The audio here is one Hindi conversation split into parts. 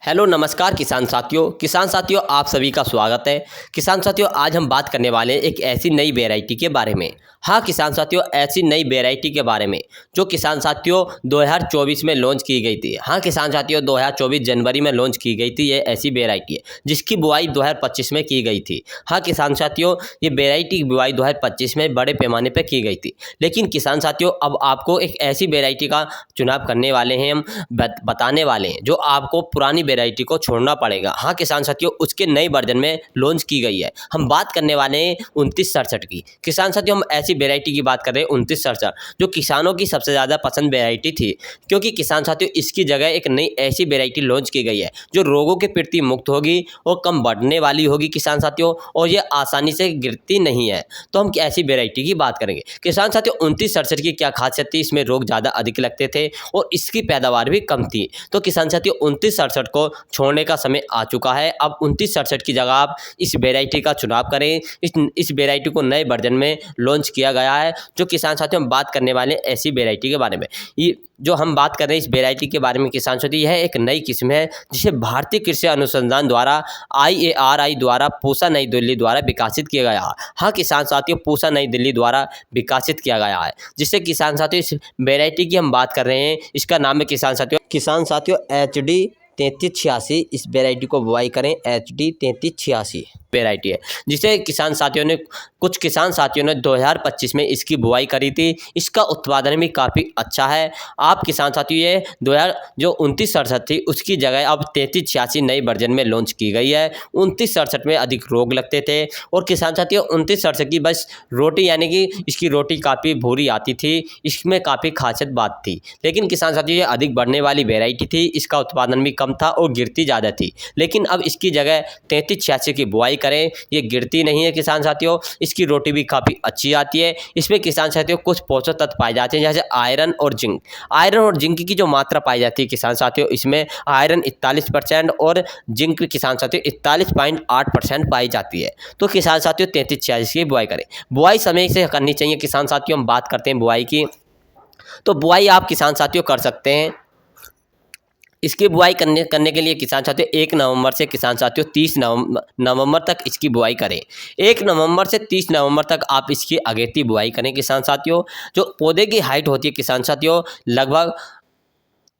हेलो नमस्कार किसान साथियों आप सभी का स्वागत है। किसान साथियों आज हम बात करने वाले हैं एक ऐसी नई वैरायटी के बारे में। हाँ किसान साथियों, ऐसी नई वैरायटी के बारे में जो किसान साथियों 2024 में लॉन्च की गई थी। हाँ किसान साथियों 2024 जनवरी में लॉन्च की गई थी। ये ऐसी वैरायटी है जिसकी बुआई 2025 में की गई थी। हाँ किसान साथियों, ये वैरायटी की बुआई 2025 में बड़े पैमाने पर की गई थी। लेकिन किसान साथियों अब आपको एक ऐसी वैरायटी का चुनाव करने वाले हैं, हम बताने वाले हैं जो आपको पुरानी वैरायटी को छोड़ना पड़ेगा। हाँ किसान साथियों, उसके नए वर्जन में लॉन्च की गई है। हम बात करने वाले हैं 2967 की। किसान साथियों हम ऐसी वैरायटी की बात कर रहे हैं 2967, जो किसानों की सबसे ज़्यादा पसंद वैरायटी थी, क्योंकि किसान साथियों इसकी जगह एक नई ऐसी वैरायटी लॉन्च की गई है जो रोगों के प्रति मुक्त होगी और कम बढ़ने वाली होगी किसान साथियों, और ये आसानी से गिरती नहीं है। तो हम ऐसी वैरायटी की बात करेंगे। किसान साथियों 2967 की क्या खासियत थी? इसमें रोग ज़्यादा अधिक लगते थे और इसकी पैदावार भी कम थी। तो किसान साथियों 2967 को छोड़ने का समय आ चुका है। अब 2967 की जगह आप इस वैरायटी का चुनाव करें। इस वैरायटी को नए वर्जन में लॉन्च किया गया है। जो किसान साथियों हम बात करने वाले ऐसी वैरायटी के बारे में, ये जो हम बात कर रहे हैं इस वैरायटी के बारे में किसान साथियों, यह एक नई किस्म है जिसे भारतीय कृषि अनुसंधान द्वारा IARI द्वारा पूसा नई दिल्ली द्वारा विकसित किया गया है। हाँ किसान साथियों, पूसा नई दिल्ली द्वारा विकसित किया गया है, जिससे किसान साथियों इस वैरायटी की हम बात कर रहे हैं। इसका नाम है किसान साथियों HD 3386। इस वैरायटी को बुआई करें। HD 3386 वैरायटी है, जिसे कुछ किसान साथियों ने 2025 में इसकी बुआई करी थी। इसका उत्पादन भी काफ़ी अच्छा है। आप किसान साथियों ये जो 2967 थी उसकी जगह अब 3386 नई वर्जन में लॉन्च की गई है। 2967 में अधिक रोग लगते थे और किसान साथियों 2967 की बस रोटी यानी कि इसकी रोटी काफ़ी भूरी आती थी, इसमें काफ़ी खासियत बात थी। लेकिन किसान साथियों ये अधिक बढ़ने वाली वैरायटी थी, इसका उत्पादन भी कम था और गिरती ज़्यादा थी। लेकिन अब इसकी जगह 3386 की बुआई करें, ये गिरती नहीं है किसान साथियों, इसकी रोटी भी काफ़ी अच्छी आती है। इसमें किसान साथियों कुछ पोषक तत्व पाए जाते हैं, जैसे आयरन और जिंक की जो मात्रा पाई जाती है किसान साथियों, इसमें आयरन 41% और जिंक किसान साथियों 41.8% पाई जाती है। तो किसान साथियों 3386 की बुआई करें। बुआई समय से करनी चाहिए किसान साथियों। हम बात करते हैं बुआई की, तो बुआई आप किसान साथियों कर सकते हैं। इसकी बुआई करने के लिए किसान साथियों 1 नवंबर से किसान साथियों 30 नवंबर तक इसकी बुआई करें। 1 नवंबर से 30 नवंबर तक आप इसकी अगेती बुआई करें किसान साथियों। जो पौधे की हाइट होती है किसान साथियों, लगभग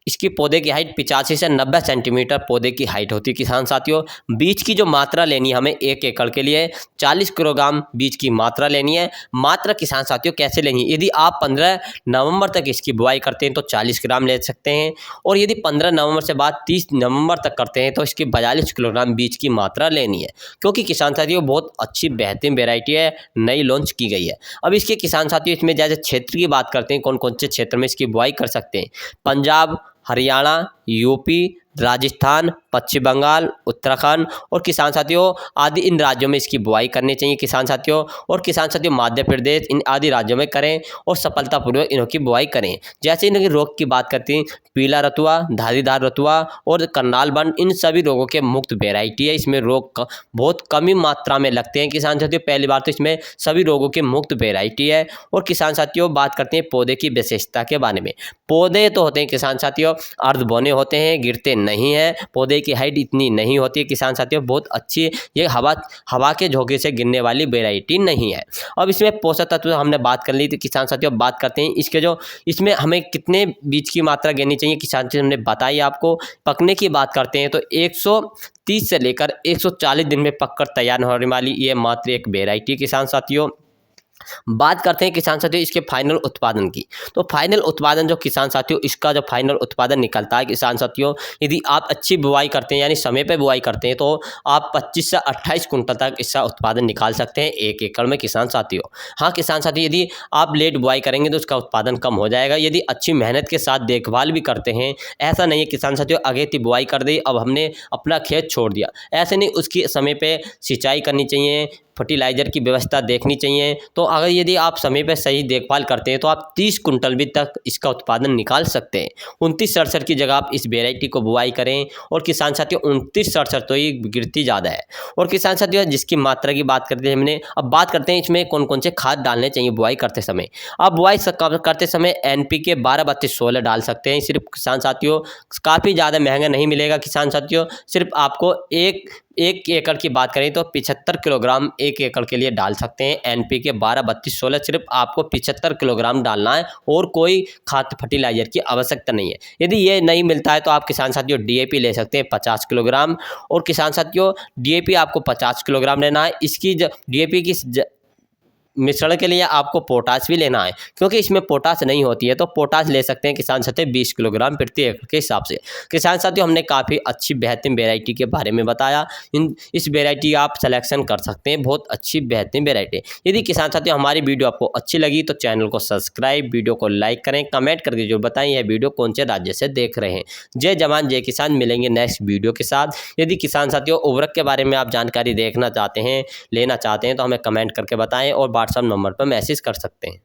इसकी पौधे की हाइट 85 से 90 सेंटीमीटर पौधे की हाइट होती है किसान साथियों। बीज की जो मात्रा लेनी है हमें 1 एकड़ के लिए 40 किलोग्राम बीज की मात्रा लेनी है। मात्रा किसान साथियों कैसे लेनी है? यदि आप 15 नवंबर तक इसकी बुआई करते हैं तो 40 ग्राम ले सकते हैं, और यदि 15 नवंबर से बाद 30 नवंबर तक करते हैं तो इसकी 42 किलोग्राम बीज की मात्रा लेनी है, क्योंकि किसान साथियों बहुत अच्छी बेहतरीन वेराइटी है, नई लॉन्च की गई है। अब इसके किसान साथियों इसमें जैसे क्षेत्र की बात करते हैं, कौन कौन से क्षेत्र में इसकी बुआई कर सकते हैं? पंजाब, हरियाणा, यूपी, राजस्थान, पश्चिम बंगाल, उत्तराखंड और किसान साथियों आदि इन राज्यों में इसकी बुआई करनी चाहिए किसान साथियों। और किसान साथियों मध्य प्रदेश इन आदि राज्यों में करें और सफलतापूर्वक इनों की बुआई करें। जैसे इनके रोग की बात करते हैं, पीला रतुआ, धारीदार रतुआ और करनाल बंड, इन सभी रोगों के मुक्त वेराइटी है। इसमें रोग बहुत कम ही मात्रा में लगते हैं किसान साथियों। पहली बार तो इसमें सभी रोगों के मुक्त वेराइटी है। और किसान साथियों बात करते हैं पौधे की विशेषता के बारे में। पौधे तो होते हैं किसान साथियों अर्ध बोने होते हैं, गिरते नहीं है। पौधे की हाइट इतनी नहीं होती है किसान साथियों, बहुत अच्छी, ये हवा के झोंके से गिरने वाली वेराइटी नहीं है। अब इसमें पोषक तत्व हमने बात कर ली थी किसान साथियों। बात करते हैं इसमें हमें कितने बीज की मात्रा लेनी चाहिए किसान साथियों, हमने बताई आपको। पकने की बात करते हैं तो 130 से लेकर 140 दिन में पककर तैयार होने वाली ये मात्र एक वेराइटी किसान साथियों। बात करते हैं किसान साथियों इसके फाइनल उत्पादन की, तो फाइनल उत्पादन जो किसान साथियों इसका जो फाइनल उत्पादन निकलता है किसान साथियों, यदि आप अच्छी बुआई करते हैं यानी समय पे बुआई करते हैं तो आप 25 से 28 कुंटल तक इसका उत्पादन निकाल सकते हैं 1 एकड़ में किसान साथियों। हाँ किसान साथियों, यदि आप लेट बुआई करेंगे तो उसका उत्पादन कम हो जाएगा। यदि अच्छी मेहनत के साथ देखभाल भी करते हैं, ऐसा नहीं है किसान साथियों अगेती बुआई कर दी अब हमने अपना खेत छोड़ दिया, ऐसे नहीं। उसकी समय पे सिंचाई करनी चाहिए, फर्टिलाइज़र की व्यवस्था देखनी चाहिए, तो अगर यदि आप समय पर सही देखभाल करते हैं तो आप 30 कुंटल भी तक इसका उत्पादन निकाल सकते हैं। 29-67 की जगह आप इस वेराइटी को बुआई करें। और किसान साथियों 29-67 तो ये गिरती ज़्यादा है। और किसान साथियों जिसकी मात्रा की बात करते हैं हमने, अब बात करते हैं इसमें कौन कौन से खाद डालने चाहिए बुआई करते समय। आप बुआई करते समय NPK 12-32-16 डाल सकते हैं। सिर्फ किसान साथियों काफ़ी ज़्यादा महंगा नहीं मिलेगा किसान साथियों, सिर्फ आपको एक एकड़ की बात करें तो 75 किलोग्राम 1 एकड़ के लिए डाल सकते हैं। NPK 12-32-16 सिर्फ आपको 75 किलोग्राम डालना है और कोई खाद फर्टिलाइजर की आवश्यकता नहीं है। यदि ये नहीं मिलता है तो आप किसान साथियों DAP ले सकते हैं 50 किलोग्राम। और किसान साथियों DAP आपको 50 किलोग्राम लेना है। इसकी DAP की मिश्रण के लिए आपको पोटाश भी लेना है, क्योंकि इसमें पोटाश नहीं होती है, तो पोटाश ले सकते हैं किसान साथियों 20 किलोग्राम प्रति एकड़ के हिसाब से। किसान साथियों हमने काफ़ी अच्छी बेहतरीन वेराइटी के बारे में बताया। इस वेराइटी आप सिलेक्शन कर सकते हैं, बहुत अच्छी बेहतरीन वेराइटी। यदि किसान साथियों हमारी वीडियो आपको अच्छी लगी तो चैनल को सब्सक्राइब, वीडियो को लाइक करें, कमेंट करके जो बताएं यह वीडियो कौन से राज्य से देख रहे हैं। जय जवान जय किसान, मिलेंगे नेक्स्ट वीडियो के साथ। यदि किसान साथियों उर्वरक के बारे में आप जानकारी देखना चाहते हैं, लेना चाहते हैं तो हमें कमेंट करके बताएं और व्हाट्सएप नंबर पर मैसेज कर सकते हैं।